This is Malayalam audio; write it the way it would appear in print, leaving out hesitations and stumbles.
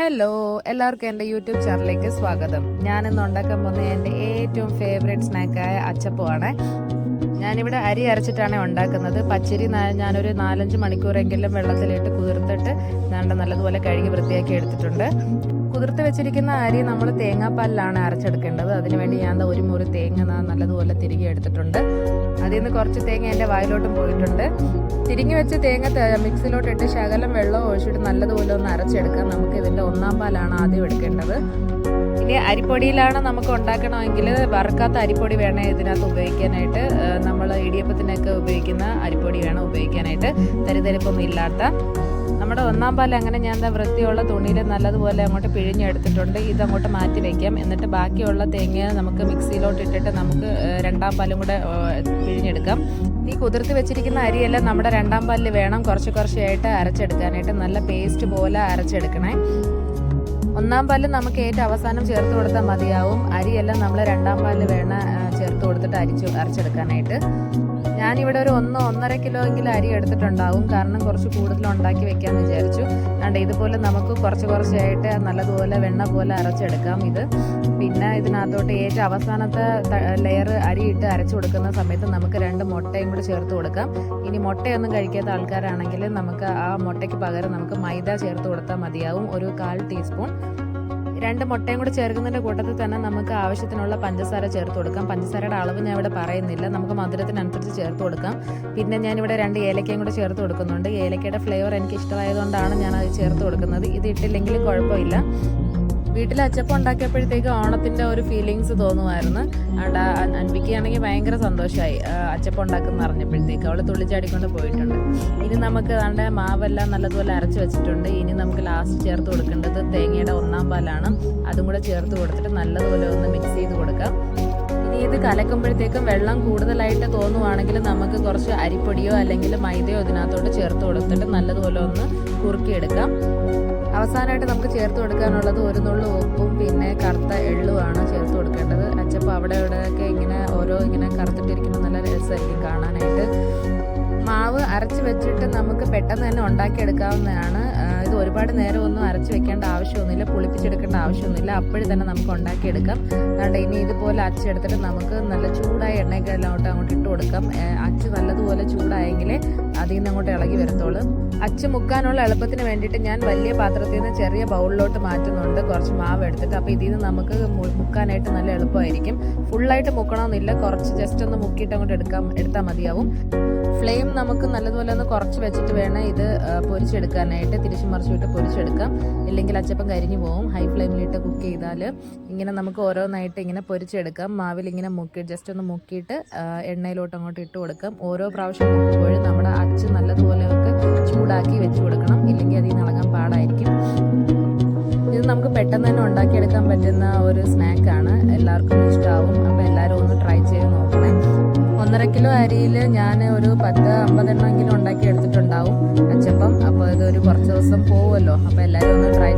ഹലോ, എല്ലാവർക്കും എൻ്റെ യൂട്യൂബ് ചാനലിലേക്ക് സ്വാഗതം. ഞാനിന്ന് ഉണ്ടാക്കാൻ പോകുന്നത് എൻ്റെ ഏറ്റവും ഫേവറേറ്റ് സ്നാക്കായ അച്ചപ്പമാണ്. ഞാനിവിടെ അരി അരച്ചിട്ടാണ് ഉണ്ടാക്കുന്നത്. പച്ചരി ഞാനൊരു 4-5 മണിക്കൂറെങ്കിലും വെള്ളത്തിലിട്ട് കുതിർത്തിട്ട് നല്ലതുപോലെ കഴുകി വൃത്തിയാക്കി എടുത്തിട്ടുണ്ട്. കുതിർത്ത് വെച്ചിരിക്കുന്ന അരി നമ്മൾ തേങ്ങാപ്പാലിലാണ് അരച്ചെടുക്കേണ്ടത്. അതിനുവേണ്ടി ഞാൻ ഒരു മുറി തേങ്ങ നല്ലതുപോലെ തിരികെ എടുത്തിട്ടുണ്ട്. അതിൽ നിന്ന് കുറച്ച് തേങ്ങ എൻ്റെ വായിലോട്ടും പോയിട്ടുണ്ട്. തിരിഞ്ഞു വെച്ച് തേങ്ങ മിക്സിയിലോട്ടിട്ട് ശകലം വെള്ളം ഒഴിച്ചിട്ട് നല്ലതുപോലെ ഒന്ന് അരച്ചെടുക്കാം. നമുക്ക് ഇതിൻ്റെ 1-ാം പാലാണ് ആദ്യം എടുക്കേണ്ടത്. ഇനി അരിപ്പൊടിയിലാണ് നമുക്ക് ഉണ്ടാക്കണമെങ്കിൽ വറുക്കാത്ത അരിപ്പൊടി വേണം ഇതിനകത്ത് ഉപയോഗിക്കാനായിട്ട്. നമ്മൾ ഇടിയപ്പത്തിനൊക്കെ ഉപയോഗിക്കുന്ന അരിപ്പൊടി വേണം ഉപയോഗിക്കാനായിട്ട്, തരിതരിപ്പൊന്നും ഇല്ലാത്ത. നമ്മുടെ 1-ാം പാൽ അങ്ങനെ ഞാൻ വൃത്തിയുള്ള തുണിയിൽ നല്ലതുപോലെ അങ്ങോട്ട് പിഴിഞ്ഞെടുത്തിട്ടുണ്ട്. ഇതങ്ങോട്ട് മാറ്റി വയ്ക്കാം. എന്നിട്ട് ബാക്കിയുള്ള തേങ്ങ നമുക്ക് മിക്സിയിലോട്ട് ഇട്ടിട്ട് നമുക്ക് 2-ാം പാലും കൂടെ പിഴിഞ്ഞെടുക്കാം. ഈ കുതിർത്ത് വെച്ചിരിക്കുന്ന അരിയെല്ലാം നമ്മുടെ 2-ാം പാലിൽ വേണം കുറച്ചായിട്ട് അരച്ചെടുക്കാനായിട്ട്. നല്ല പേസ്റ്റ് പോലെ അരച്ചെടുക്കണേ. 1-ാം പാലിൽ നമുക്ക് ഏറ്റവും അവസാനം ചേർത്ത് കൊടുത്താൽ മതിയാവും. അരിയെല്ലാം നമ്മൾ 2-ാം പാലിൽ വേണം ചേർത്ത് കൊടുത്തിട്ട് അരച്ചെടുക്കാനായിട്ട്. ഞാനിവിടെ ഒരു 1-1.5 കിലോ എങ്കിലും അരി എടുത്തിട്ടുണ്ടാവും. കാരണം കുറച്ച് കൂടുതൽ ഉണ്ടാക്കി വെക്കാമെന്ന് വിചാരിച്ചു. അതുകൊണ്ട് ഇതുപോലെ നമുക്ക് കുറച്ചായിട്ട് നല്ലതുപോലെ വെണ്ണ പോലെ അരച്ചെടുക്കാം ഇത്. പിന്നെ ഇതിനകത്തോട്ട് ഏറ്റവും അവസാനത്തെ ലെയർ അരി ഇട്ട് അരച്ചു കൊടുക്കുന്ന സമയത്ത് നമുക്ക് 2 മുട്ടയും കൂടി ചേർത്ത് കൊടുക്കാം. ഇനി മുട്ടയൊന്നും കഴിക്കാത്ത ആൾക്കാരാണെങ്കിൽ നമുക്ക് ആ മുട്ടയ്ക്ക് പകരം നമുക്ക് മൈദ ചേർത്ത് കൊടുത്താൽ മതിയാവും. ഒരു 1/4 ടീസ്പൂൺ. 2 മുട്ടയും കൂടി ചേർക്കുന്നതിൻ്റെ കൂട്ടത്തിൽ തന്നെ നമുക്ക് ആവശ്യത്തിനുള്ള പഞ്ചസാര ചേർത്ത് കൊടുക്കാം. പഞ്ചസാരയുടെ അളവ് ഞാൻ ഇവിടെ പറയുന്നില്ല, നമുക്ക് മധുരത്തിനനുസരിച്ച് ചേർത്ത് കൊടുക്കാം. പിന്നെ ഞാനിവിടെ 2 ഏലക്കയും കൂടി ചേർത്ത് കൊടുക്കുന്നുണ്ട്. ഏലക്കയുടെ ഫ്ലേവർ എനിക്ക് ഇഷ്ടമായതുകൊണ്ടാണ് ഞാനത് ചേർത്ത് കൊടുക്കുന്നത്. ഇത് ഇട്ടില്ലെങ്കിലും കുഴപ്പമില്ല. വീട്ടിൽ അച്ചപ്പം ഉണ്ടാക്കിയപ്പോഴത്തേക്ക് ഓണത്തിൻ്റെ ഒരു ഫീലിങ്സ് തോന്നുമായിരുന്നു. അവിടെ അൻപിക്കാണെങ്കിൽ ഭയങ്കര സന്തോഷമായി അച്ചപ്പം ഉണ്ടാക്കുന്ന അറിഞ്ഞപ്പോഴത്തേക്ക്. അവൾ തുള്ളിച്ചാടിക്കൊണ്ട് പോയിട്ടുണ്ട്. ഇനി നമുക്ക് അതിൻ്റെ മാവെല്ലാം നല്ലതുപോലെ അരച്ച് വെച്ചിട്ടുണ്ട്. ഇനി നമുക്ക് ലാസ്റ്റ് ചേർത്ത് കൊടുക്കേണ്ടത് തേങ്ങയുടെ 1-ാം പാലാണ്. അതും കൂടെ ചേർത്ത് കൊടുത്തിട്ട് നല്ലതുപോലെ ഒന്ന് മിക്സ് ചെയ്ത് കൊടുക്കാം. ഇനി ഇത് കലക്കുമ്പോഴത്തേക്കും വെള്ളം കൂടുതലായിട്ട് തോന്നുവാണെങ്കിൽ നമുക്ക് കുറച്ച് അരിപ്പൊടിയോ അല്ലെങ്കിൽ മൈദയോ ഇതിനകത്തോട്ട് ചേർത്ത് കൊടുത്തിട്ട് നല്ലതുപോലെ ഒന്ന് കുറുക്കിയെടുക്കാം. അവസാനമായിട്ട് നമുക്ക് ചേർത്ത് കൊടുക്കാനുള്ളത് 1 നുള്ളു ഉപ്പും പിന്നെ കറുത്ത എള്ളുമാണ് ചേർത്ത് കൊടുക്കേണ്ടത്. അച്ചപ്പം അവിടെ ഇവിടെയൊക്കെ ഇങ്ങനെ കറുത്തിട്ടിരിക്കുമ്പോൾ നല്ല രസമായിരിക്കും കാണാനായിട്ട്. മാവ് അരച്ച് വെച്ചിട്ട് നമുക്ക് പെട്ടെന്ന് തന്നെ ഉണ്ടാക്കിയെടുക്കാവുന്നതാണ്. ഇത് ഒരുപാട് നേരമൊന്നും അരച്ച് വെക്കേണ്ട ആവശ്യമൊന്നുമില്ല, പുളിപ്പിച്ചെടുക്കേണ്ട ആവശ്യമൊന്നുമില്ല. അപ്പോഴും തന്നെ നമുക്ക് ഉണ്ടാക്കിയെടുക്കാം. അതുകൊണ്ട് ഇനി ഇതുപോലെ അച്ചെടുത്തിട്ട് നമുക്ക് നല്ല ചൂടായ എണ്ണയ്ക്കെല്ലാം അങ്ങോട്ട് ഇട്ട് കൊടുക്കാം. അച്ച് നല്ലതുപോലെ ചൂടായെങ്കിലേ അതിൽ നിന്ന് അങ്ങോട്ട് ഇളകി വരത്തുള്ളൂ. അച്ച് മുക്കാനുള്ള എളുപ്പത്തിന് വേണ്ടിയിട്ട് ഞാൻ വലിയ പാത്രത്തിൽ നിന്ന് ചെറിയ ബൗളിലോട്ട് മാറ്റുന്നുണ്ട് കുറച്ച് മാവ് എടുത്തിട്ട്. അപ്പോൾ ഇതിൽ നിന്ന് നമുക്ക് മുക്കാനായിട്ട് നല്ല എളുപ്പമായിരിക്കും. ഫുള്ളായിട്ട് മുക്കണമെന്നില്ല, കുറച്ച് ജസ്റ്റ് ഒന്ന് മുക്കിയിട്ട് അങ്ങോട്ട് എടുത്താൽ മതിയാവും. ഫ്ലെയിം നമുക്ക് നല്ലതുപോലെ ഒന്ന് കുറച്ച് വെച്ചിട്ട് വേണം ഇത് പൊരിച്ചെടുക്കാനായിട്ട്. തിരിച്ചു മറിച്ചിട്ട് പൊരിച്ചെടുക്കാം, ഇല്ലെങ്കിൽ അച്ചപ്പം കരിഞ്ഞു പോകും. ഹൈ ഫ്ലെയിമിലിട്ട് കുക്ക് ചെയ്താൽ ഇങ്ങനെ നമുക്ക് ഓരോന്നായിട്ട് ഇങ്ങനെ പൊരിച്ചെടുക്കാം. മാവിൽ ഇങ്ങനെ ജസ്റ്റ് ഒന്ന് മുക്കിയിട്ട് എണ്ണയിലോട്ട് അങ്ങോട്ട് ഇട്ട് കൊടുക്കാം. ഓരോ പ്രാവശ്യം മുക്കുമ്പോഴും നമ്മുടെ അച്ച് നല്ലതുപോലെ ഒക്കെ ചൂടാക്കി വെച്ച് കൊടുക്കണം, ഇല്ലെങ്കിൽ അതിൽ നിന്ന് ഇളകാൻ പാടായിരിക്കും. ഇത് നമുക്ക് പെട്ടെന്ന് തന്നെ ഉണ്ടാക്കിയെടുക്കാൻ പറ്റുന്ന ഒരു സ്നാക്കാണ്. എല്ലാവർക്കും ഇഷ്ടമാവും. അപ്പോൾ എല്ലാവരും ഒന്ന് ട്രൈ ചെയ്ത് നോക്കണേ. 1.5 കിലോ അരിയിൽ ഞാൻ ഒരു 10-50 എണ്ണമെങ്കിലും ഉണ്ടാക്കി എടുത്തിട്ടുണ്ടാവും അച്ചപ്പം. അപ്പോൾ ഇതൊരു കുറച്ച് ദിവസം പോകുമല്ലോ. അപ്പോൾ എല്ലാവരും ഒന്ന് ട്രൈ